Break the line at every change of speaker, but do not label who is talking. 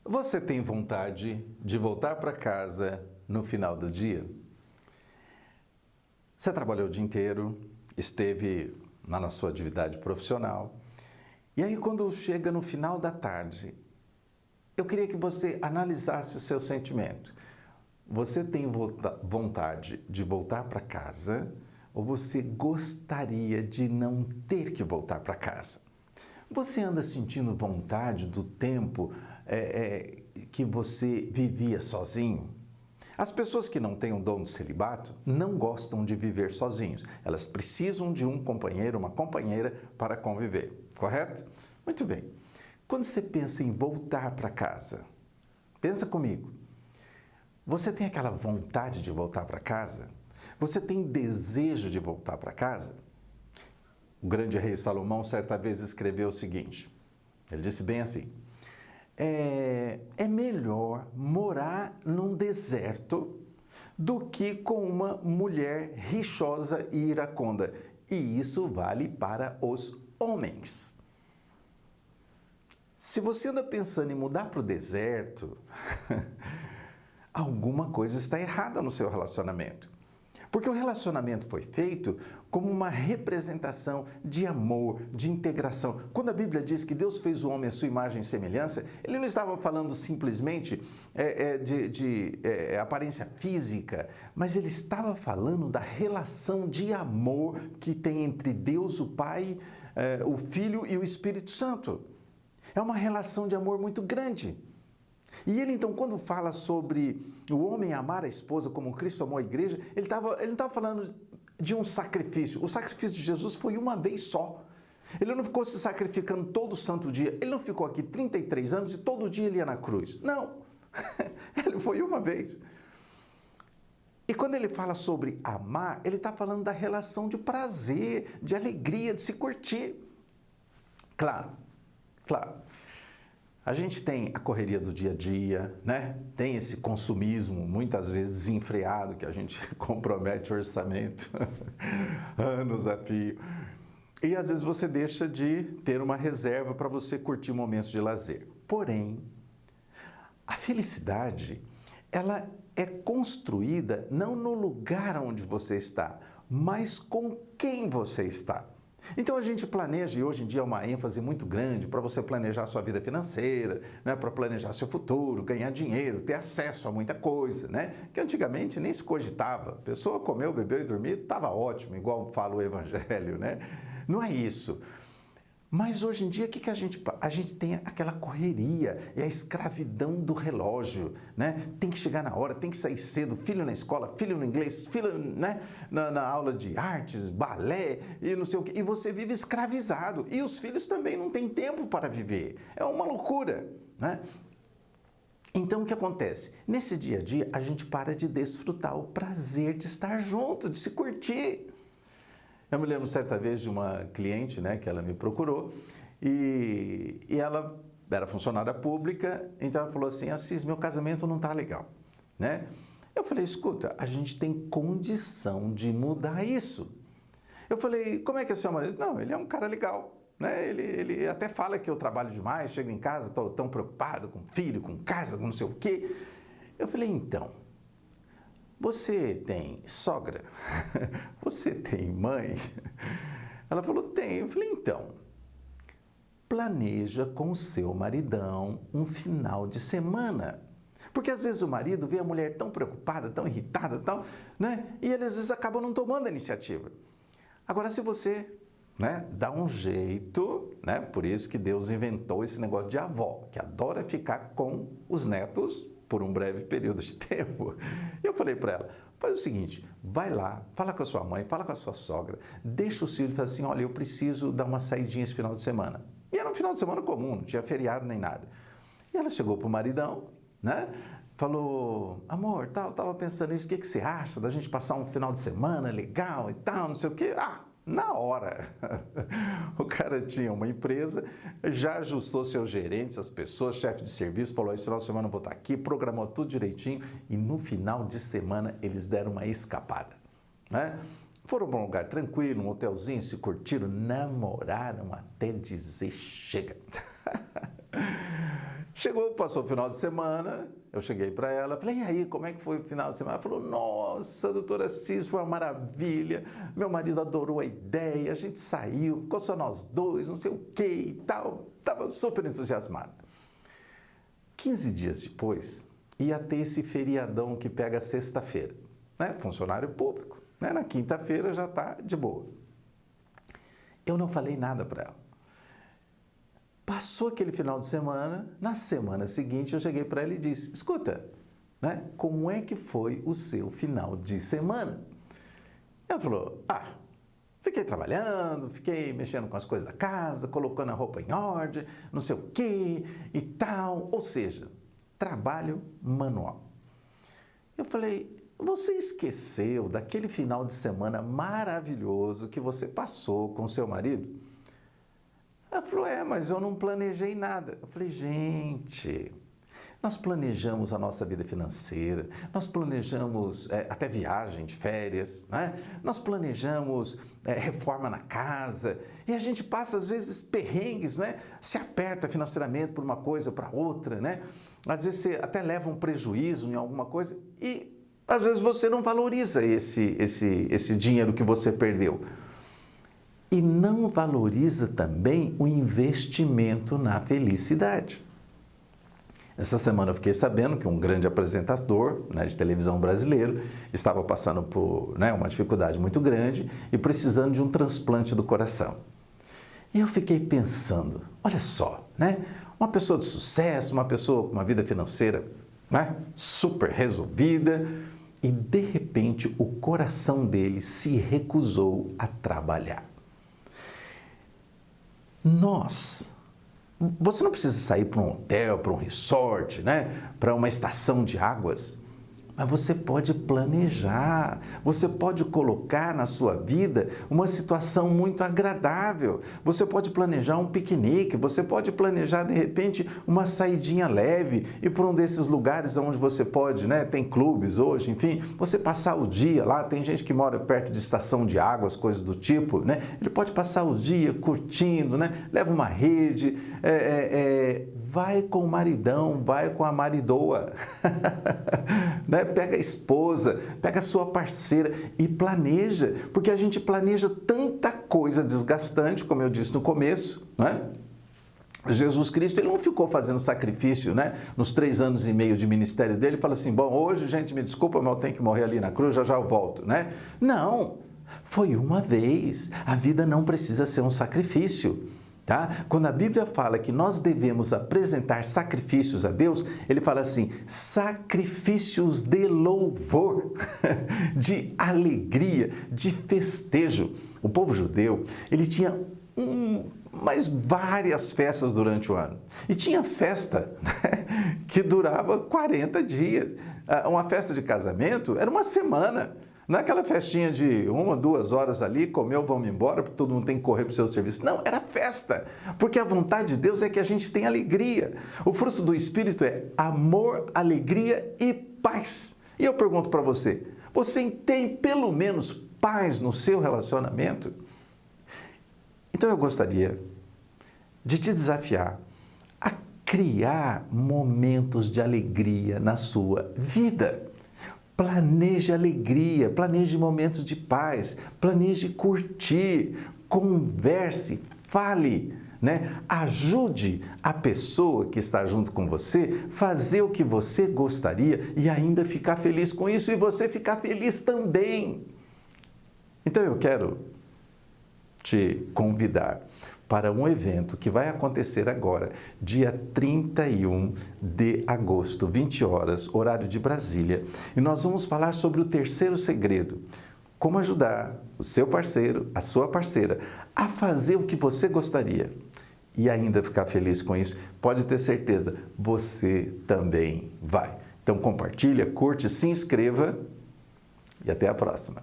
Você tem vontade de voltar para casa no final do dia? Você trabalhou o dia inteiro, esteve na sua atividade profissional, e aí quando chega no final da tarde, eu queria que você analisasse o seu sentimento. Você tem vontade de voltar para casa ou você gostaria de não ter que voltar para casa? Você anda sentindo vontade do tempo que você vivia sozinho? As pessoas que não têm o dom do celibato não gostam de viver sozinhos. Elas precisam de um companheiro, uma companheira para conviver, correto? Muito bem. Quando você pensa em voltar para casa, pensa comigo. Você tem aquela vontade de voltar para casa? Você tem desejo de voltar para casa? O grande rei Salomão certa vez escreveu o seguinte, ele disse bem assim, é melhor morar num deserto do que com uma mulher rixosa e iraconda. E isso vale para os homens. Se você anda pensando em mudar para o deserto, alguma coisa está errada no seu relacionamento. Porque o relacionamento foi feito como uma representação de amor, de integração. Quando a Bíblia diz que Deus fez o homem à sua imagem e semelhança, Ele não estava falando simplesmente de aparência física, mas Ele estava falando da relação de amor que tem entre Deus, o Pai, o Filho e o Espírito Santo. É uma relação de amor muito grande. E ele então, quando fala sobre o homem amar a esposa como Cristo amou a igreja, ele não estava falando de um sacrifício. O sacrifício de Jesus foi uma vez só. Ele não ficou se sacrificando todo santo dia. Ele não ficou aqui 33 anos e todo dia ele ia na cruz. Não. Ele foi uma vez. E quando ele fala sobre amar, ele está falando da relação de prazer, de alegria, de se curtir. Claro. A gente tem a correria do dia a dia, né? Tem esse consumismo, muitas vezes desenfreado, que a gente compromete o orçamento anos a fio. E às vezes você deixa de ter uma reserva para você curtir momentos de lazer. Porém, a felicidade, ela é construída não no lugar onde você está, mas com quem você está. Então a gente planeja, e hoje em dia é uma ênfase muito grande para você planejar a sua vida financeira, né, para planejar seu futuro, ganhar dinheiro, ter acesso a muita coisa, né, que antigamente nem se cogitava. A pessoa comeu, bebeu e dormiu, estava ótimo, igual fala o Evangelho, né? Não é isso. Mas hoje em dia, o que a gente tem aquela correria, é a escravidão do relógio, né? Tem que chegar na hora, tem que sair cedo, filho na escola, filho no inglês, filho, né, na aula de artes, balé e não sei o quê. E você vive escravizado. E os filhos também não têm tempo para viver. É uma loucura, né? Então, o que acontece? Nesse dia a dia, a gente para de desfrutar o prazer de estar junto, de se curtir. Eu me lembro certa vez de uma cliente, né, que ela me procurou e ela era funcionária pública, então ela falou assim, Assis, meu casamento não está legal, né? Eu falei, escuta, a gente tem condição de mudar isso. Eu falei, como é que é seu marido? Não, ele é um cara legal, né? Ele até fala que eu trabalho demais, chego em casa, estou tão preocupado com filho, com casa, com não sei o quê. Eu falei, então, você tem sogra? Você tem mãe? Ela falou, tem. Eu falei, então, planeja com o seu maridão um final de semana. Porque às vezes o marido vê a mulher tão preocupada, tão irritada, né? E ele às vezes acaba não tomando a iniciativa. Agora, se você, né, dá um jeito, né? Por isso que Deus inventou esse negócio de avó, que adora ficar com os netos por um breve período de tempo. Eu falei para ela, faz o seguinte, vai lá, fala com a sua mãe, fala com a sua sogra, deixa o filho e fala assim, olha, eu preciso dar uma saidinha esse final de semana. E era um final de semana comum, não tinha feriado nem nada. E ela chegou pro maridão, né? Falou, amor, tava pensando nisso, o que você acha da gente passar um final de semana legal e tal, não sei o quê? Na hora. O cara tinha uma empresa, já ajustou seus gerentes, as pessoas, chefe de serviço, falou, esse final de semana eu vou estar aqui, programou tudo direitinho e no final de semana eles deram uma escapada, né? Foram para um lugar tranquilo, um hotelzinho, se curtiram, namoraram até dizer chega. Chegou, passou o final de semana, eu cheguei para ela, falei, e aí, como é que foi o final de semana? Ela falou, nossa, doutora Cis, foi uma maravilha, meu marido adorou a ideia, a gente saiu, ficou só nós dois, não sei o que e tal, estava super entusiasmada. 15 dias depois, ia ter esse feriadão que pega sexta-feira, né? Funcionário público, né? Na quinta-feira já está de boa. Eu não falei nada para ela. Passou aquele final de semana, na semana seguinte eu cheguei para ela e disse, escuta, né, como é que foi o seu final de semana? Ela falou, fiquei trabalhando, fiquei mexendo com as coisas da casa, colocando a roupa em ordem, não sei o que e tal, ou seja, trabalho manual. Eu falei, você esqueceu daquele final de semana maravilhoso que você passou com seu marido? Ela falou, mas eu não planejei nada. Eu falei, gente, nós planejamos a nossa vida financeira, nós planejamos até viagem de férias, né? Nós planejamos reforma na casa e a gente passa às vezes perrengues, né? Se aperta financeiramente por uma coisa ou para outra, né? Às vezes você até leva um prejuízo em alguma coisa e às vezes você não valoriza esse dinheiro que você perdeu. E não valoriza também o investimento na felicidade. Essa semana eu fiquei sabendo que um grande apresentador, né, de televisão brasileiro estava passando por, né, uma dificuldade muito grande e precisando de um transplante do coração. E eu fiquei pensando, olha só, né, uma pessoa de sucesso, uma pessoa com uma vida financeira, né, super resolvida, e de repente o coração dele se recusou a trabalhar. Você não precisa sair para um hotel, para um resort, né? Para uma estação de águas, mas você pode planejar, você pode colocar na sua vida uma situação muito agradável, você pode planejar um piquenique, você pode planejar de repente uma saidinha leve e por um desses lugares onde você pode, né? Tem clubes hoje, enfim, você passar o dia lá, tem gente que mora perto de estação de águas, coisas do tipo, né? Ele pode passar o dia curtindo, né? Leva uma rede, vai com o maridão, vai com a maridoa, né? Pega a esposa, pega a sua parceira e planeja, porque a gente planeja tanta coisa desgastante, como eu disse no começo, né? Jesus Cristo, ele não ficou fazendo sacrifício, né? Nos 3 anos e meio de ministério dele, ele fala assim, bom, hoje, gente, me desculpa, mas eu tenho que morrer ali na cruz, já eu volto, né? Não, foi uma vez, a vida não precisa ser um sacrifício. Tá? Quando a Bíblia fala que nós devemos apresentar sacrifícios a Deus, ele fala assim, sacrifícios de louvor, de alegria, de festejo. O povo judeu, ele tinha mas várias festas durante o ano. E tinha festa, né, que durava 40 dias. Uma festa de casamento era uma semana. Não é aquela festinha de 1, 2 horas ali, comeu, vamos embora, porque todo mundo tem que correr para o seu serviço. Não, era festa, porque a vontade de Deus é que a gente tenha alegria. O fruto do Espírito é amor, alegria e paz. E eu pergunto para você, você tem pelo menos paz no seu relacionamento? Então eu gostaria de te desafiar a criar momentos de alegria na sua vida. Planeje alegria, planeje momentos de paz, planeje curtir, converse, fale, né? Ajude a pessoa que está junto com você a fazer o que você gostaria e ainda ficar feliz com isso e você ficar feliz também. Então eu quero te convidar para um evento que vai acontecer agora, dia 31 de agosto, 20 horas, horário de Brasília. E nós vamos falar sobre o terceiro segredo, como ajudar o seu parceiro, a sua parceira, a fazer o que você gostaria e ainda ficar feliz com isso. Pode ter certeza, você também vai. Então compartilha, curte, se inscreva e até a próxima.